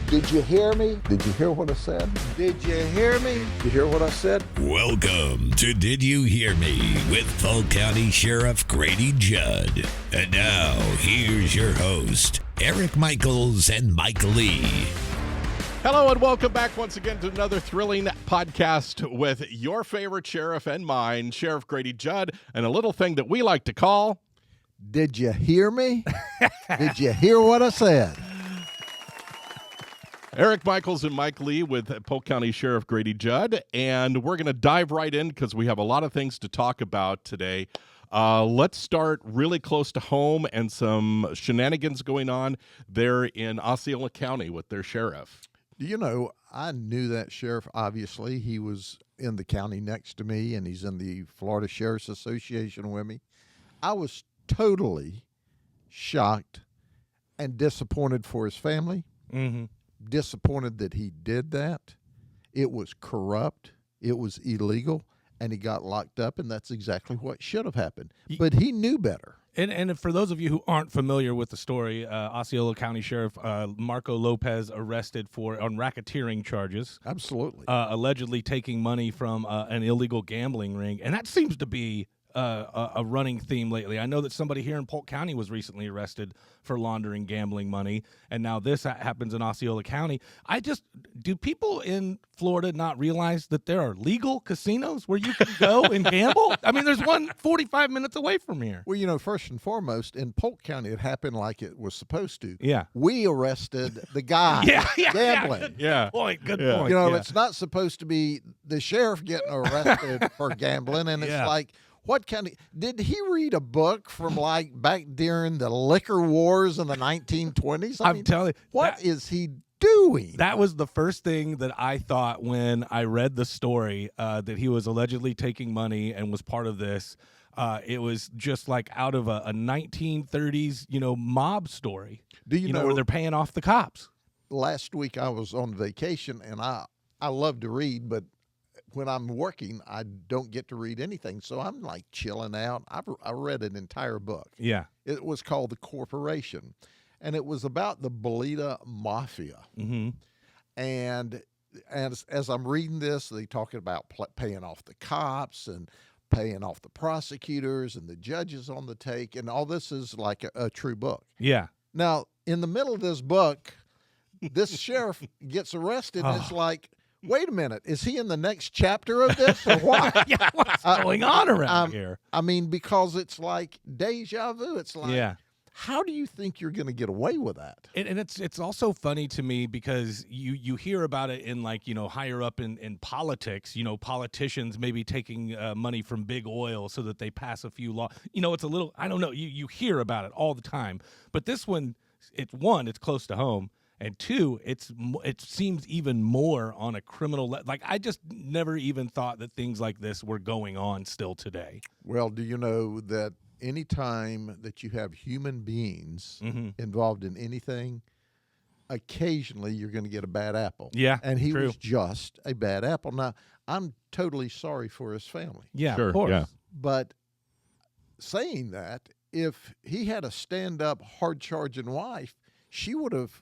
Did you hear me? Did you hear what I said? Did you hear me? Did you hear what I said? Welcome to Did You Hear Me with Polk County Sheriff Grady Judd. And now, here's your host, Eric Michaels and Mike Lee. Hello and welcome back once again to another thrilling podcast with your favorite sheriff and mine, Sheriff Grady Judd, and a little thing that we like to call... Did you hear me? Did you hear what I said? Eric Michaels and Mike Lee with Polk County Sheriff Grady Judd, and we're going to dive right in because we have a lot of things to talk about today. Let's start really close to home and some shenanigans going on there in Osceola County with their sheriff. You know, I knew that sheriff, obviously. He was in the county next to me, and he's in the Florida Sheriff's Association with me. I was totally shocked and disappointed for his family. Mm-hmm. Disappointed that he did that. It was corrupt. It was illegal, and he got locked up, and that's exactly what should have happened. But he knew better. And for those of you who aren't familiar with the story, Osceola County Sheriff Marco Lopez arrested on racketeering charges. Absolutely. Allegedly taking money from an illegal gambling ring. And that seems to be a running theme lately. I know that somebody here in Polk County was recently arrested for laundering gambling money, and now this happens in Osceola County. Do people in Florida not realize that there are legal casinos where you can go and gamble? I mean, there's one 45 minutes away from here. Well, you know, first and foremost, in Polk County, it happened like it was supposed to. Yeah. We arrested the guy gambling. Yeah. Good point. You know, it's not supposed to be the sheriff getting arrested for gambling, and it's like, what kind of, did he read a book from like back during the liquor wars in the 1920s? I'm telling you. What is he doing? That was the first thing that I thought when I read the story that he was allegedly taking money and was part of this. It was just like out of a 1930s, mob story. Do you know where they're paying off the cops? Last week I was on vacation, and I love to read, but when I'm working, I don't get to read anything. So I'm like chilling out. I read an entire book. Yeah. It was called The Corporation, and it was about the Bolita Mafia. Mm-hmm. And as I'm reading this, they talking about paying off the cops and paying off the prosecutors and the judges on the take. And all this is like a true book. Yeah. Now, in the middle of this book, this sheriff gets arrested, and it's like, wait a minute, is he in the next chapter of this or what? Yeah, what's going on around here? I mean, because it's like deja vu. It's like, how do you think you're going to get away with that? And it's also funny to me because you hear about it in higher up in politics, politicians maybe taking money from big oil so that they pass a few laws. It's a little, I don't know, you hear about it all the time. But this one, it's close to home. And two, it seems even more on a criminal like I just never even thought that things like this were going on still today. Well, do you know that any time that you have human beings involved in anything, occasionally you're going to get a bad apple. Yeah, and he true. was just a bad apple. Now, I'm totally sorry for his family. Yeah, sure, of course. Yeah. But saying that, if he had a stand-up, hard-charging wife, she would have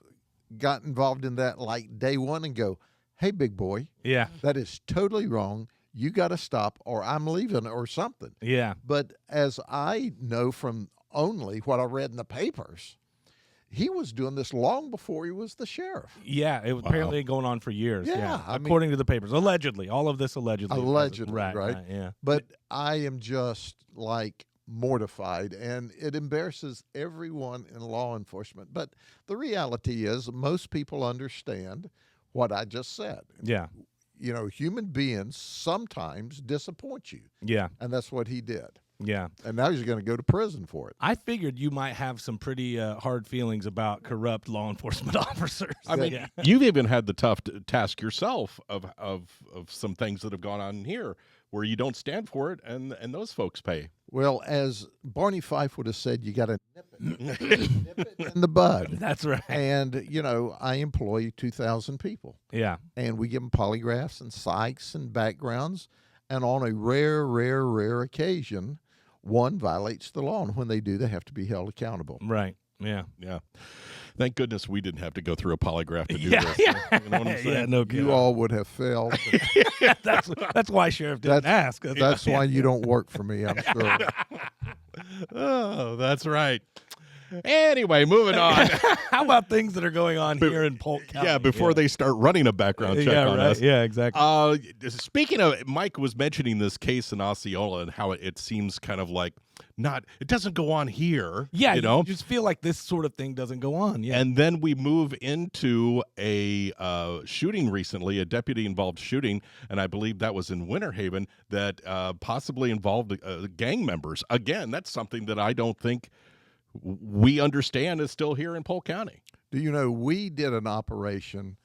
got involved in that like day one and go, hey, big boy, that is totally wrong. You got to stop, or I'm leaving, or something. Yeah. But as I know from only what I read in the papers, he was doing this long before he was the sheriff. Yeah, it was apparently going on for years. Yeah, according to the papers, allegedly. All of this allegedly. Right. Yeah. But I am just like mortified, and it embarrasses everyone in law enforcement. But the reality is most people understand what I just said. Yeah. Human beings sometimes disappoint you. Yeah. And that's what he did. Yeah. And now he's going to go to prison for it. I figured you might have some pretty hard feelings about corrupt law enforcement officers. I mean, you've even had the tough task yourself of some things that have gone on here where you don't stand for it, and those folks pay. Well, as Barney Fife would have said, you got to nip it in the bud. That's right. And, I employ 2,000 people. Yeah. And we give them polygraphs and psychs and backgrounds. And on a rare occasion, one violates the law. And when they do, they have to be held accountable. Right. Yeah. Yeah. Thank goodness we didn't have to go through a polygraph to do Yeah, this. yeah. You know what I'm saying? Yeah, no kidding. You all would have failed. That's why Sheriff didn't ask. That's why you don't work for me, I'm sure. Oh, that's right. Anyway, moving on. How about things that are going on here in Polk County? Yeah, before they start running a background check on us. Yeah, exactly. Speaking of, Mike was mentioning this case in Osceola and how it seems kind of like it doesn't go on here. Yeah, you know? you just feel like this sort of thing doesn't go on. Yeah. And then we move into a shooting recently, a deputy-involved shooting, and I believe that was in Winter Haven, that possibly involved gang members. Again, that's something that I don't think we understand is still here in Polk County. Do you know, we did an operation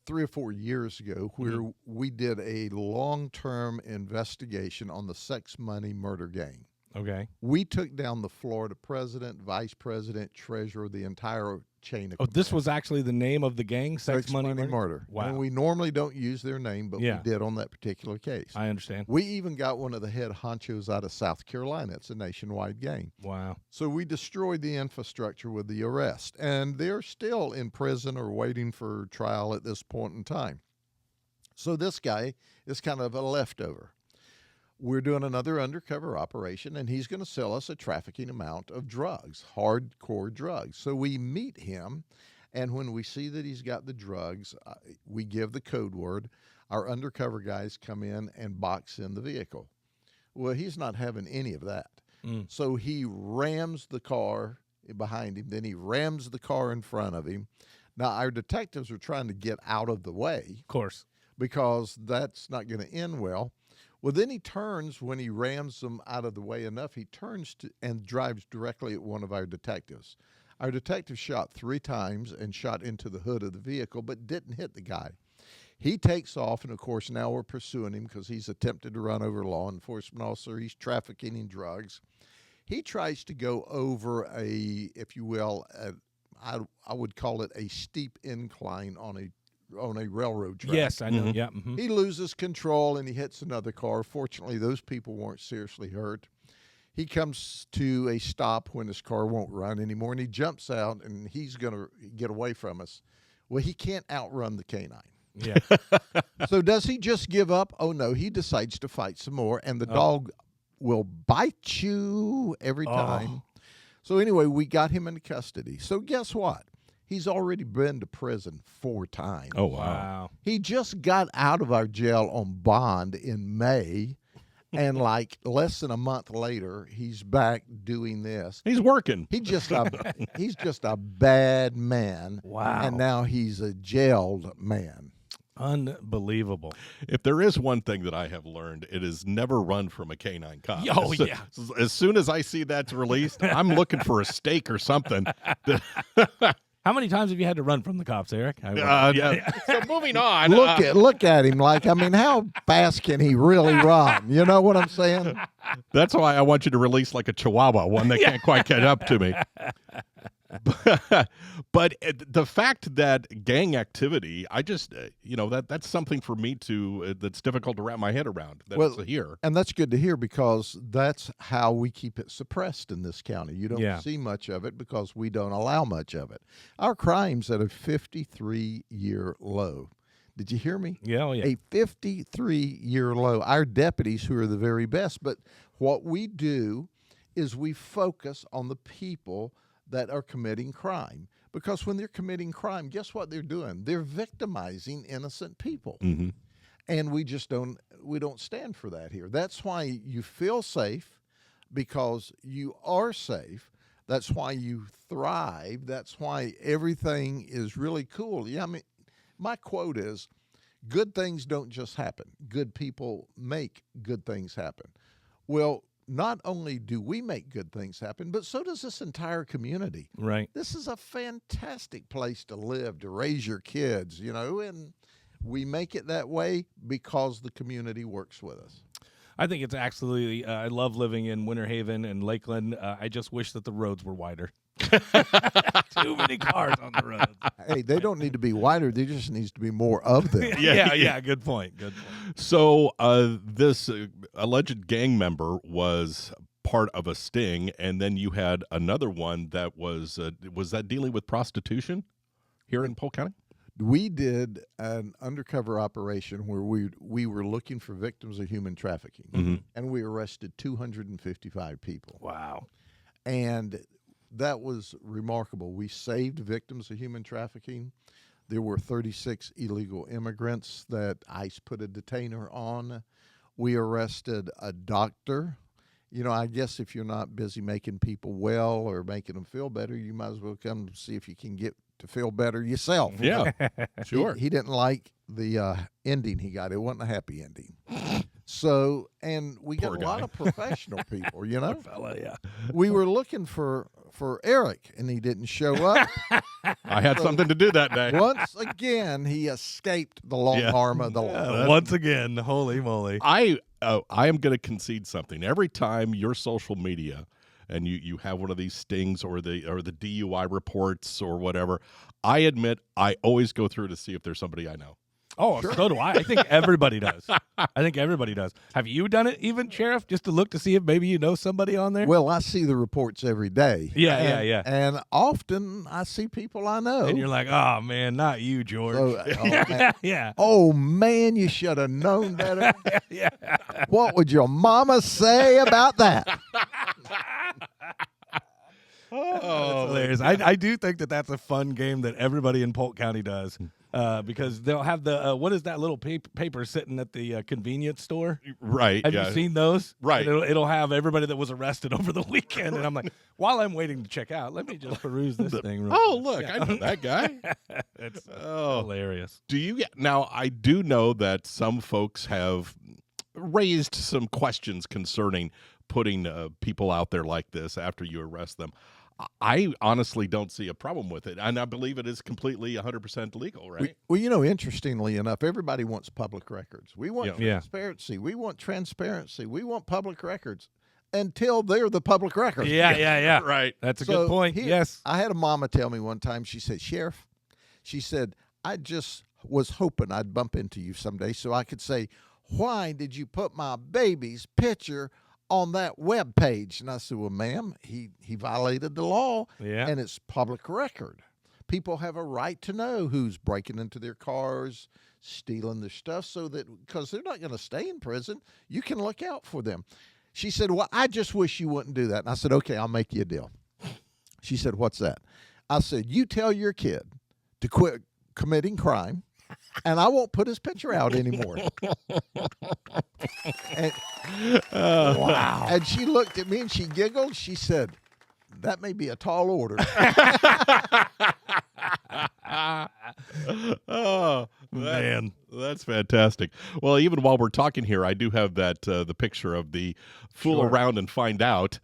3 or 4 years ago where we did a long-term investigation on the sex money murder gang. Okay. We took down the Florida president, vice president, treasurer, the entire chain of Oh, this was actually the name of the gang, Sex Money Murder. Wow. And we normally don't use their name, but Yeah. we did on that particular case. I understand. We even got one of the head honchos out of South Carolina. It's a nationwide gang. Wow. So we destroyed the infrastructure with the arrest, and they're still in prison or waiting for trial at this point in time. So this guy is kind of a leftover. We're doing another undercover operation, and he's going to sell us a trafficking amount of drugs, hardcore drugs. So we meet him, and when we see that he's got the drugs, we give the code word. Our undercover guys come in and box in the vehicle. Well, he's not having any of that. So he rams the car behind him, then he rams the car in front of him. Now, our detectives are trying to get out of the way. Of course. Because that's not going to end well. Well, then he turns, when he rams them out of the way enough, he turns and drives directly at one of our detectives. Our detective shot 3 times and shot into the hood of the vehicle, but didn't hit the guy. He takes off, and of course, now we're pursuing him because he's attempted to run over a law enforcement officer. He's trafficking in drugs. He tries to go over if you will, I would call it a steep incline on a railroad track. Yes, I know. Yeah. Mm-hmm. He loses control and he hits another car. Fortunately, those people weren't seriously hurt. He comes to a stop when his car won't run anymore, and he jumps out, and he's going to get away from us. Well, he can't outrun the canine. Yeah. So does he just give up? Oh, no. He decides to fight some more, and the dog will bite you every time. So anyway, we got him into custody. So guess what? He's already been to prison 4 times. Oh, wow. He just got out of our jail on bond in May, and like less than a month later, he's back doing this. He's working. He's just a bad man. Wow. And now he's a jailed man. Unbelievable. If there is one thing that I have learned, it is never run from a canine cop. Oh, yeah. As soon as I see that's released, I'm looking for a steak or something. How many times have you had to run from the cops, Eric? So moving on. Look at him. Like, I mean, how fast can he really run? You know what I'm saying? That's why I want you to release like a chihuahua, one that can't quite catch up to me. But the fact that gang activity, I just, that's something for me that's difficult to wrap my head around. That's here. And that's good to hear, because that's how we keep it suppressed in this county. You don't see much of it because we don't allow much of it. Our crime's at a 53-year low. Did you hear me? Yeah, oh, yeah. A 53-year low. Our deputies, who are the very best, but what we do is we focus on the people that are committing crime. Because when they're committing crime, guess what they're doing? They're victimizing innocent people. Mm-hmm. And we don't stand for that here. That's why you feel safe, because you are safe. That's why you thrive. That's why everything is really cool. Yeah, I mean, my quote is, good things don't just happen. Good people make good things happen. Well, not only do we make good things happen, but so does this entire community. Right. This is a fantastic place to live, to raise your kids, and we make it that way because the community works with us. I think it's absolutely, I love living in Winter Haven and Lakeland. I just wish that the roads were wider. Too many cars on the roads. Hey, they don't need to be wider. There just needs to be more of them. Yeah. Good point. So this alleged gang member was part of a sting, and then you had another one that was that dealing with prostitution here in Polk County? We did an undercover operation where we were looking for victims of human trafficking, and we arrested 255 people. Wow. And that was remarkable. We saved victims of human trafficking. There were 36 illegal immigrants that ICE put a detainer on. We arrested a doctor. You know, I guess if you're not busy making people well or making them feel better, you might as well come see if you can get to feel better yourself. Yeah, sure. He didn't like the ending he got. It wasn't a happy ending. So, and we got Poor a lot guy. of professional people, you know. Fella, yeah. We were looking for Eric, and he didn't show up. I had something to do that day. Once again, he escaped the long arm of the law. Once again, holy moly. I am going to concede something. Every time your social media and you have one of these stings or the DUI reports or whatever, I admit I always go through to see if there's somebody I know. Oh, so do I. I think everybody does. Have you done it even, Sheriff, just to look to see if maybe you know somebody on there? Well, I see the reports every day. Yeah. And often I see people I know. And you're like, oh, man, not you, George. So, oh, man. Yeah. Oh, man, you should have known better. Yeah. What would your mama say about that? That's hilarious. I do think that's a fun game that everybody in Polk County does. Because they'll have the what is that little paper sitting at the convenience store? Right. Have yeah. you seen those? Right. And it'll have everybody that was arrested over the weekend, and I'm like, while I'm waiting to check out, let me just peruse this thing. Real Oh, quick. look, Yeah. I know that guy. It's Oh. hilarious. Do you now? I do know that some folks have raised some questions concerning putting people out there like this after you arrest them. I honestly don't see a problem with it, and I believe it is completely 100% legal, right? Well, you know, interestingly enough, everybody wants public records. We want Yeah. transparency. We want transparency. We want public records until they're the public record. Yeah. Right. That's a So good point. here- Yes. I had a mama tell me one time, she said, Sheriff, she said, I just was hoping I'd bump into you someday so I could say, why did you put my baby's picture on that web page? And I said, well, ma'am, he violated the law, Yeah. and it's public record. People have a right to know who's breaking into their cars, stealing their stuff, so that because they're not going to stay in prison, you can look out for them. She said, well, I just wish you wouldn't do that. And I said, okay, I'll make you a deal. She said, what's that? I said, you tell your kid to quit committing crime, and I won't put his picture out anymore. And, wow. And she looked at me and she giggled. She said, that may be a tall order. Oh, Man. that's fantastic. Well, even while we're talking here, I do have that the picture of the fool Sure. around and find out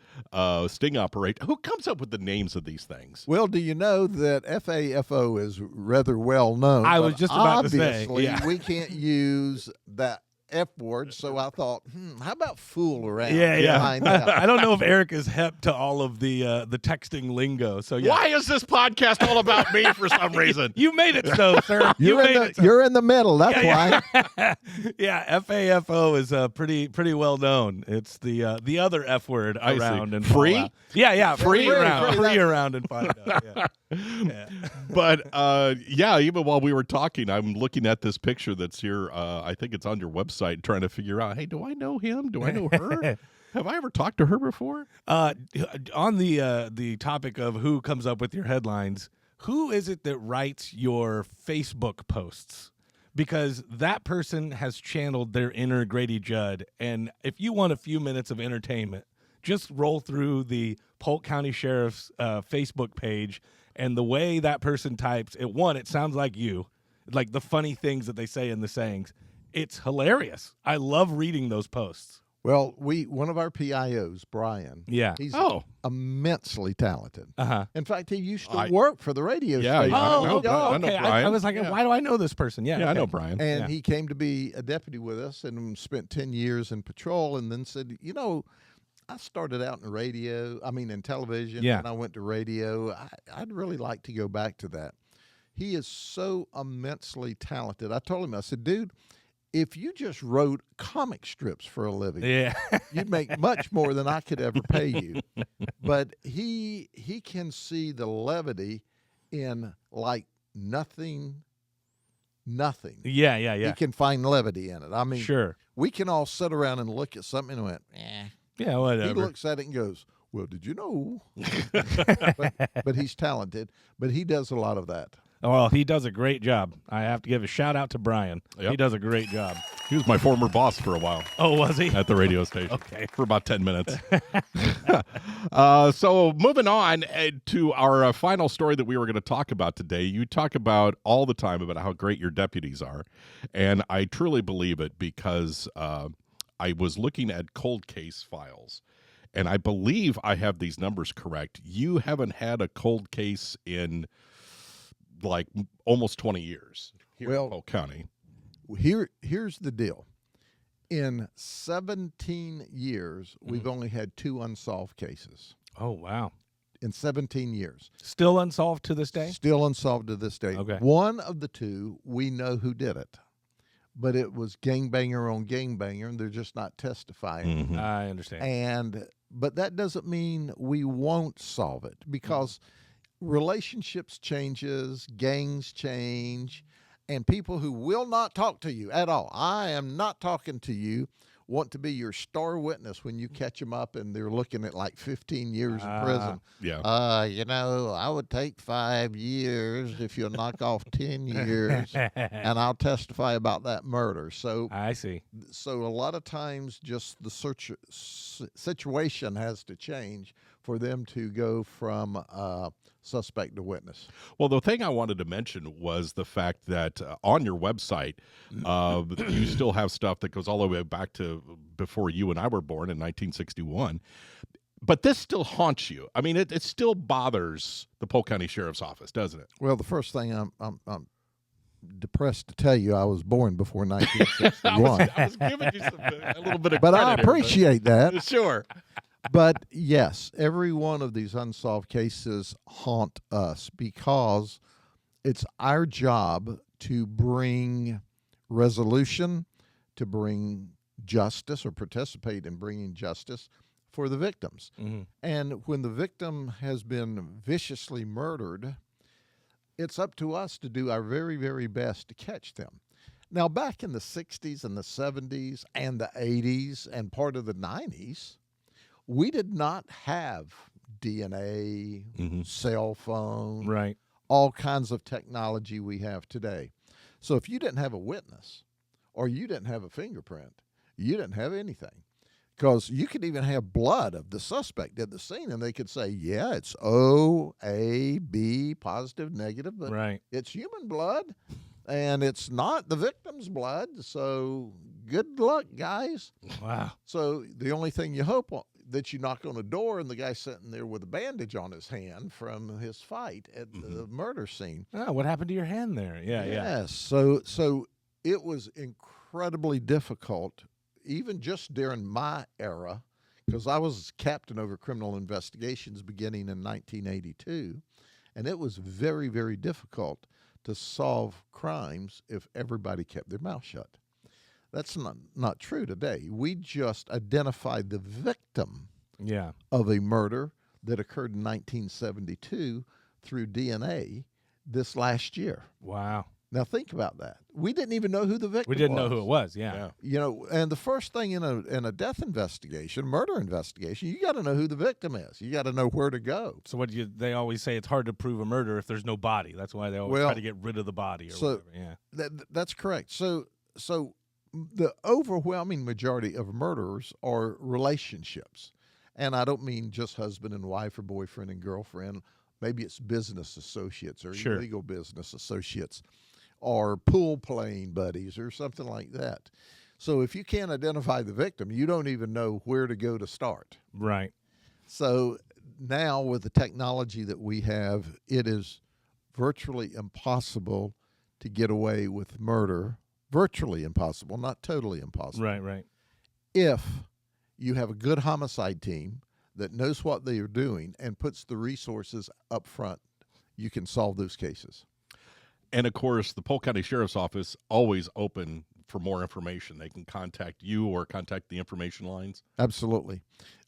sting operate. Who comes up with the names of these things? Well, do you know that FAFO is rather well known? I but was just about to say, obviously, yeah. we can't use that F word, so I thought, how about fool around? Yeah. Find out. I don't know if Eric is hep to all of the texting lingo. So yeah. Why is this podcast all about me for some reason? You made it so, sir. You're in the middle. That's why. Yeah, FAFO is pretty well known. It's the other F word I see. around and Free? fall out. Yeah, free Free, around, free, free around and find out. Yeah. Yeah. But yeah, even while we were talking, I'm looking at this picture that's here. I think it's on your website, trying to figure out, hey, do I know him? Do I know her? Have I ever talked to her before? On the topic of who comes up with your headlines, who is it that writes your Facebook posts? Because that person has channeled their inner Grady Judd, and if you want a few minutes of entertainment, just roll through the Polk County Sheriff's Facebook page, and the way that person types, it sounds like you, like the funny things that they say in the sayings. It's hilarious. I love reading those posts. Well, one of our PIOs, Brian. Yeah. He's Oh. immensely talented. Uh-huh. In fact, he used to work for the radio Yeah, station. I know okay. Brian. I was like, Yeah. why do I know this person? Yeah, Yeah, I okay. know Brian. And Yeah. he came to be a deputy with us and spent 10 years in patrol, and then said, I started out in television, Yeah. and I went to radio. I'd really like to go back to that. He is so immensely talented. I told him, I said, dude, if you just wrote comic strips for a living, Yeah. you'd make much more than I could ever pay you. But he can see the levity in like nothing. Yeah. He can find levity in it. I mean, Sure. we can all sit around and look at something and went, eh. Yeah, He whatever. looks at it and goes, well, did you know? but he's talented. But he does a lot of that. Well, he does a great job. I have to give a shout out to Brian. Yep. He does a great job. He was my former boss for a while Oh, was he? at the radio station. Okay. For about 10 minutes. So moving on to our final story that we were going to talk about today. You talk about all the time about how great your deputies are. And I truly believe it because I was looking at cold case files. And I believe I have these numbers correct. You haven't had a cold case in like almost 20 years here in Polk County. Here's the deal. In 17 years, we've only had 2 unsolved cases. Oh, wow. In 17 years. Still unsolved to this day? Still unsolved to this day. Okay. One of the 2, we know who did it. But it was gangbanger on gangbanger, and they're just not testifying. I understand. But that doesn't mean we won't solve it, because relationships changes, gangs change, and people who will not talk to you at all. I am not talking to you. Want to be your star witness when you catch them up and they're looking at like 15 years in prison. Yeah. I would take 5 years if you'll knock off 10 years, and I'll testify about that murder. So I see. So a lot of times just the situation has to change for them to go from suspect to witness. Well, the thing I wanted to mention was the fact that on your website, you still have stuff that goes all the way back to before you and I were born in 1961. But this still haunts you. I mean, it still bothers the Polk County Sheriff's Office, doesn't it? Well, the first thing I'm depressed to tell you, I was born before 1961. I was giving you a little bit of But credit I here, appreciate that. Sure. But yes, every one of these unsolved cases haunt us because it's our job to bring resolution, to bring justice, or participate in bringing justice for the victims. And when the victim has been viciously murdered, it's up to us to do our very, very best to catch them. Now, back in the 60s and the 70s and the 80s and part of the 90s, we did not have DNA, cell phone, Right. all kinds of technology we have today. So if you didn't have a witness or you didn't have a fingerprint, you didn't have anything. Because you could even have blood of the suspect at the scene, and they could say, yeah, it's O, A, B, positive, negative, but Right. it's human blood, and it's not the victim's blood. So good luck, guys. Wow. So the only thing you hope that you knock on a door and the guy's sitting there with a bandage on his hand from his fight at the murder scene. Oh, what happened to your hand there? Yeah. Yes. So it was incredibly difficult, even just during my era, because I was captain over criminal investigations beginning in 1982, and it was very, very difficult to solve crimes if everybody kept their mouth shut. That's not true today. We just identified the victim Yeah. of a murder that occurred in 1972 through DNA this last year. Wow. Now think about that. We didn't even know who the victim was. We didn't know who it was. Yeah. You know, and the first thing in a death investigation, murder investigation, you got to know who the victim is. You got to know where to go. So they always say it's hard to prove a murder if there's no body. That's why they always try to get rid of the body or whatever. Yeah. That's correct. So the overwhelming majority of murders are relationships. And I don't mean just husband and wife or boyfriend and girlfriend. Maybe it's business associates or illegal business associates or pool playing buddies or something like that. So if you can't identify the victim, you don't even know where to go to start. Right. So now with the technology that we have, it is virtually impossible to get away with murder. Virtually impossible, not totally impossible. Right. If you have a good homicide team that knows what they are doing and puts the resources up front, you can solve those cases. And of course, the Polk County Sheriff's Office always open for more information? They can contact you or contact the information lines. Absolutely.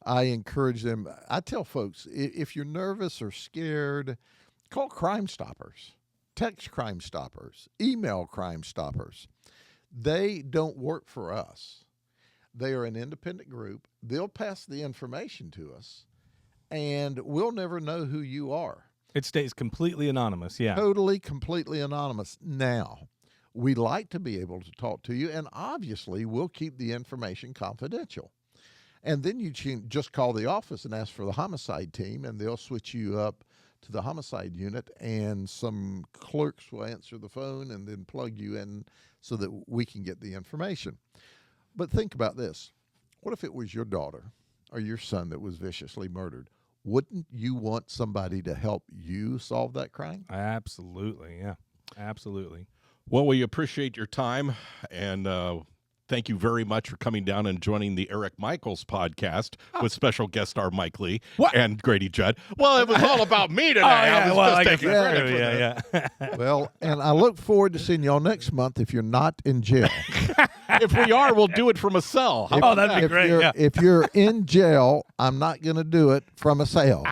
I encourage them. I tell folks, if you're nervous or scared, call Crime Stoppers, text Crime Stoppers, email Crime Stoppers. They don't work for us. They are an independent group. They'll pass the information to us, and we'll never know who you are. It stays completely anonymous, yeah. Totally, completely anonymous. Now, we like to be able to talk to you, and obviously we'll keep the information confidential. And then you can just call the office and ask for the homicide team, and they'll switch you up to the homicide unit, and some clerks will answer the phone and then plug you in so that we can get the information. But think about this. What if it was your daughter or your son that was viciously murdered? Wouldn't you want somebody to help you solve that crime? Absolutely, yeah. Absolutely. Well, we appreciate your time, and thank you very much for coming down and joining the Eric Michaels podcast with special guest star Mike Lee and Grady Judd. Well, it was all about me today. I was just taking credit for this. Yeah. Well, and I look forward to seeing y'all next month if you're not in jail. If we are, we'll do it from a cell. How about that'd be that? great. If you're in jail, I'm not going to do it from a cell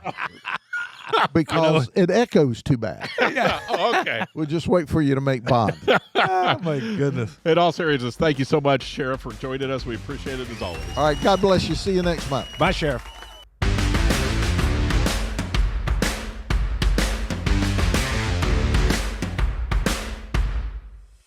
because it echoes too bad. Oh, okay. We'll just wait for you to make bond. Oh, my goodness. In all seriousness, thank you so much, Sheriff, for joining us. We appreciate it as always. All right. God bless you. See you next month. Bye, Sheriff.